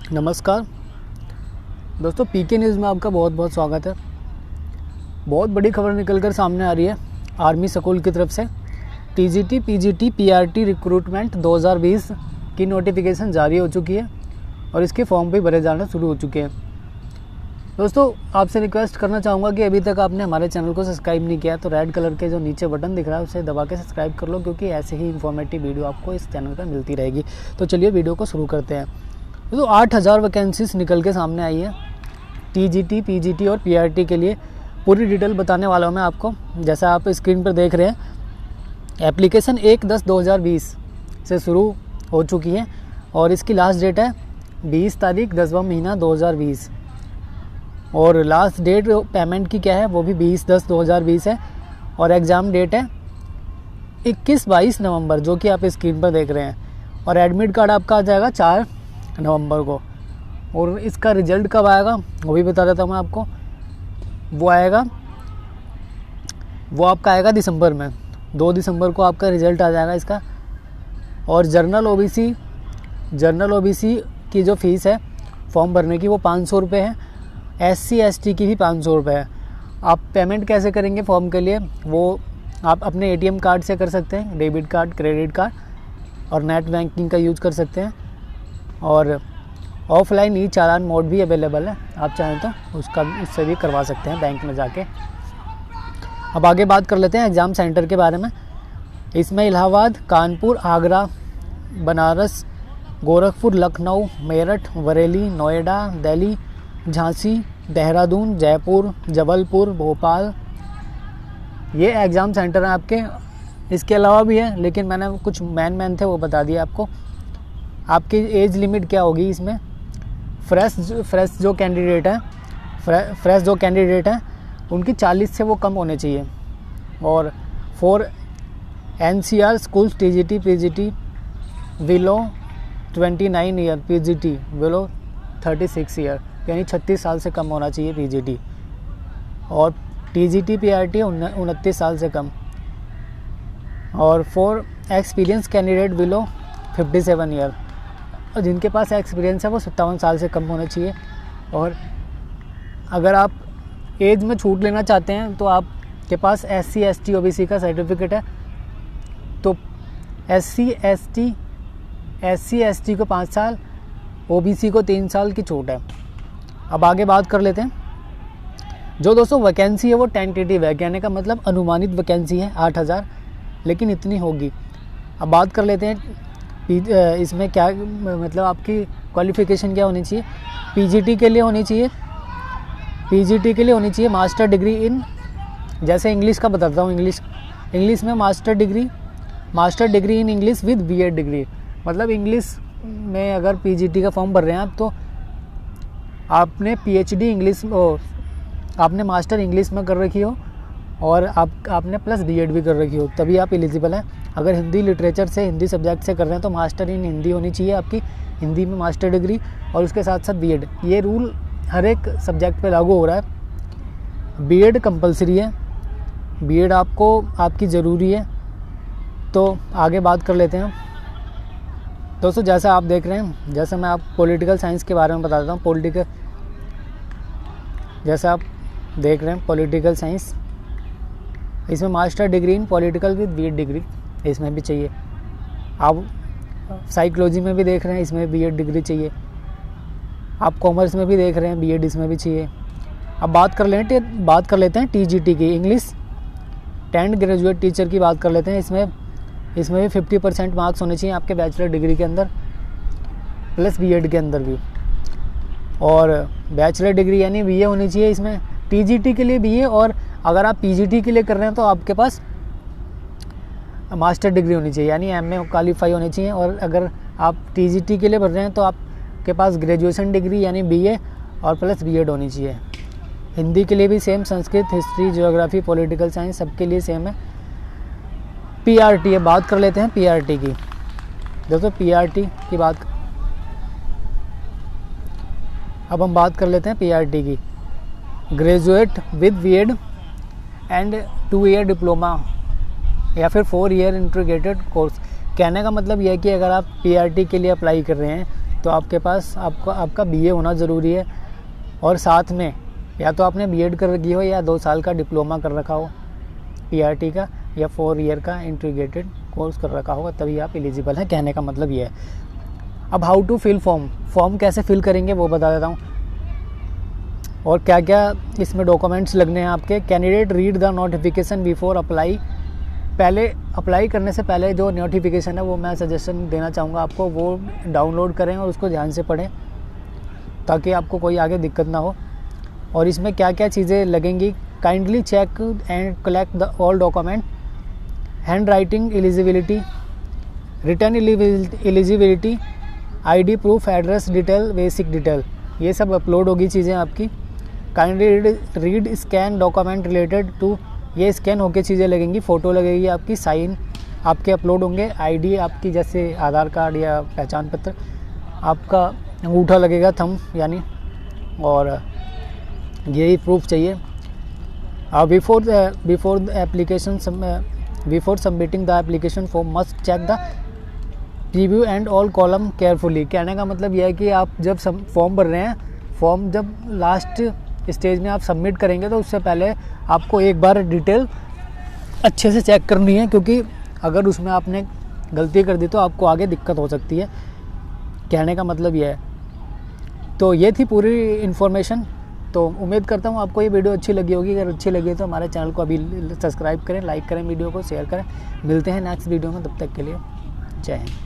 नमस्कार दोस्तों, पीके न्यूज़ में आपका बहुत बहुत स्वागत है। बहुत बड़ी खबर निकल कर सामने आ रही है आर्मी स्कूल की तरफ से। टीजीटी, पीजीटी, पीआरटी रिक्रूटमेंट 2020 की नोटिफिकेशन जारी हो चुकी है और इसके फॉर्म भी भरे जाना शुरू हो चुके हैं। दोस्तों, आपसे रिक्वेस्ट करना चाहूँगा कि अभी तक आपने हमारे चैनल को सब्सक्राइब नहीं किया तो रेड कलर के जो नीचे बटन दिख रहा है उसे दबा के सब्सक्राइब कर लो, क्योंकि ऐसे ही इन्फॉर्मेटिव वीडियो आपको इस चैनल पर मिलती रहेगी। तो चलिए वीडियो को शुरू करते हैं। तो 8000 वैकेंसीज निकल के सामने आई है टीजीटी, पीजीटी और पीआरटी के लिए। पूरी डिटेल बताने वाला हूँ मैं आपको। जैसा आप स्क्रीन पर देख रहे हैं, एप्लीकेशन 1/10/2020 से शुरू हो चुकी है और इसकी लास्ट डेट है 20 तारीख 10वां महीना 2020। और लास्ट डेट पेमेंट की क्या है, वो भी 20/10/2020 है। और एग्ज़ाम डेट है 21-22 नवंबर, जो कि आप स्क्रीन पर देख रहे हैं। और एडमिट कार्ड आपका आ जाएगा 4 नवंबर को। और इसका रिज़ल्ट कब आएगा वो भी बता देता हूँ मैं आपको। वो आपका आएगा दिसंबर में, 2 दिसंबर को आपका रिज़ल्ट आ जाएगा इसका। और जनरल ओबीसी की जो फ़ीस है फॉर्म भरने की वो 500 रुपये है। SC ST की भी 500 रुपये है। आप पेमेंट कैसे करेंगे फॉर्म के लिए, वो आप अपने ATM कार्ड से कर सकते हैं, डेबिट कार्ड, क्रेडिट कार्ड, और नेट बैंकिंग का यूज़ कर सकते हैं। और ऑफलाइन ई चालान मोड भी अवेलेबल है, आप चाहें तो उससे भी करवा सकते हैं बैंक में जाके। अब आगे बात कर लेते हैं एग्ज़ाम सेंटर के बारे में। इसमें इलाहाबाद, कानपुर, आगरा, बनारस, गोरखपुर, लखनऊ, मेरठ, बरेली, नोएडा, दिल्ली, झांसी, देहरादून, जयपुर, जबलपुर, भोपाल, ये एग्ज़ाम सेंटर हैं आपके। इसके अलावा भी है, लेकिन मैंने कुछ मेन थे वो बता दिए आपको। आपकी एज लिमिट क्या होगी इसमें, फ्रेश जो कैंडिडेट हैं उनकी 40 से वो कम होने चाहिए। और for NCR schools TGT PGT below 29 year, PGT below 36 year, यानी 36 साल से कम होना चाहिए PGT। और TGT PRT 29 साल से कम। और for experience candidate below 57 year, और जिनके पास एक्सपीरियंस है वो 57 साल से कम होना चाहिए। और अगर आप एज में छूट लेना चाहते हैं तो आपके पास SC ST OBC का सर्टिफिकेट है, तो SC ST को 5 साल, OBC को 3 साल की छूट है। अब आगे बात कर लेते हैं। जो दोस्तों वैकेंसी है वो टेंटेटिव है, कहने का मतलब अनुमानित वैकेंसी है 8000, लेकिन इतनी होगी। अब बात कर लेते हैं इसमें क्या मतलब आपकी क्वालिफ़िकेशन क्या होनी चाहिए। पीजीटी के लिए होनी चाहिए मास्टर डिग्री इन, जैसे इंग्लिश का बताता हूँ। इंग्लिश में master degree in English with BEd degree. मतलब इंग्लिश में अगर पीजीटी का फॉर्म भर रहे हैं आप, तो आपने PhD इंग्लिश, आपने मास्टर इंग्लिश में कर रखी हो और आपने प्लस BEd भी कर रखी हो, तभी आप एलिजिबल हैं। अगर हिंदी लिटरेचर से, हिंदी सब्जेक्ट से कर रहे हैं तो मास्टर इन हिंदी होनी चाहिए आपकी, हिंदी में मास्टर डिग्री, और उसके साथ साथ BEd। ये रूल हर एक सब्जेक्ट पे लागू हो रहा है। BEd कंपलसरी है, BEd आपकी ज़रूरी है। तो आगे बात कर लेते हैं दोस्तों। जैसा आप देख रहे हैं, जैसे मैं आप पॉलिटिकल साइंस के बारे में बता देता हूँ। जैसा आप देख रहे हैं पॉलिटिकल साइंस, इसमें master degree in political with BEd degree इसमें भी चाहिए। आप साइकोलॉजी में भी देख रहे हैं, इसमें BEd डिग्री चाहिए। आप कॉमर्स में भी देख रहे हैं, BEd इसमें भी चाहिए। अब बात कर लेते हैं TGT की, इंग्लिश 10th ग्रेजुएट टीचर की बात कर लेते हैं। इसमें भी 50% मार्क्स होने चाहिए आपके बैचलर डिग्री के अंदर, प्लस BEd के अंदर भी। और बैचलर डिग्री यानी BA होनी चाहिए इसमें, TGT के लिए BA। और अगर आप PGT के लिए कर रहे हैं तो आपके पास मास्टर डिग्री होनी चाहिए, यानी MA क्वालिफाई होनी चाहिए। और अगर आप TGT के लिए भर रहे हैं तो आपके पास ग्रेजुएशन डिग्री यानी BA और प्लस BEd होनी चाहिए। हिंदी के लिए भी same, Sanskrit, history, geography, political science सबके लिए सेम है। PRT है, बात कर लेते हैं PRT की। दोस्तों PRT की अब हम बात कर लेते हैं PRT की। Graduate with BEd and 2 year diploma या फिर 4 ईयर इंटीग्रेटेड कोर्स। कहने का मतलब यह है कि अगर आप PRT के लिए अप्लाई कर रहे हैं तो आपके पास आपका BA होना ज़रूरी है, और साथ में या तो आपने B.Ed कर रखी हो या 2 साल का डिप्लोमा कर रखा हो PRT का, या 4 ईयर का इंटीग्रेटेड कोर्स कर रखा होगा, तभी आप एलिजिबल हैं। कहने का मतलब ये है। अब हाउ टू फिल फॉर्म कैसे फिल करेंगे वो बता देता हूँ, और क्या क्या इसमें डॉक्यूमेंट्स लगने हैं आपके। Candidate read the notification before apply. पहले अप्लाई करने से पहले जो नोटिफिकेशन है वो मैं सजेशन देना चाहूँगा आपको, वो डाउनलोड करें और उसको ध्यान से पढ़ें ताकि आपको कोई आगे दिक्कत ना हो। और इसमें क्या क्या चीज़ें लगेंगी, kindly check and collect the all document, hand writing eligibility, return eligibility, ID proof, address detail, basic detail, ये सब अपलोड होगी चीज़ें आपकी। Kindly read scan document related to, ये स्कैन होके चीज़ें लगेंगी, फ़ोटो लगेगी आपकी, साइन आपके अपलोड होंगे, ID आपकी जैसे आधार कार्ड या पहचान पत्र, आपका अंगूठा लगेगा, थंब यानी, और यही प्रूफ चाहिए। Before submitting the application form must check the preview and all column carefully. कहने का मतलब यह है कि आप जब फॉर्म भर रहे हैं, फॉर्म जब लास्ट स्टेज में आप सबमिट करेंगे तो उससे पहले आपको एक बार डिटेल अच्छे से चेक करनी है, क्योंकि अगर उसमें आपने गलती कर दी तो आपको आगे दिक्कत हो सकती है। कहने का मतलब यह है। तो ये थी पूरी इन्फॉर्मेशन। तो उम्मीद करता हूँ आपको ये वीडियो अच्छी लगी होगी। अगर अच्छी लगी तो हमारे चैनल को अभी सब्सक्राइब करें, लाइक करें, वीडियो को शेयर करें। मिलते हैं नेक्स्ट वीडियो में, तब तक के लिए जय हिंद।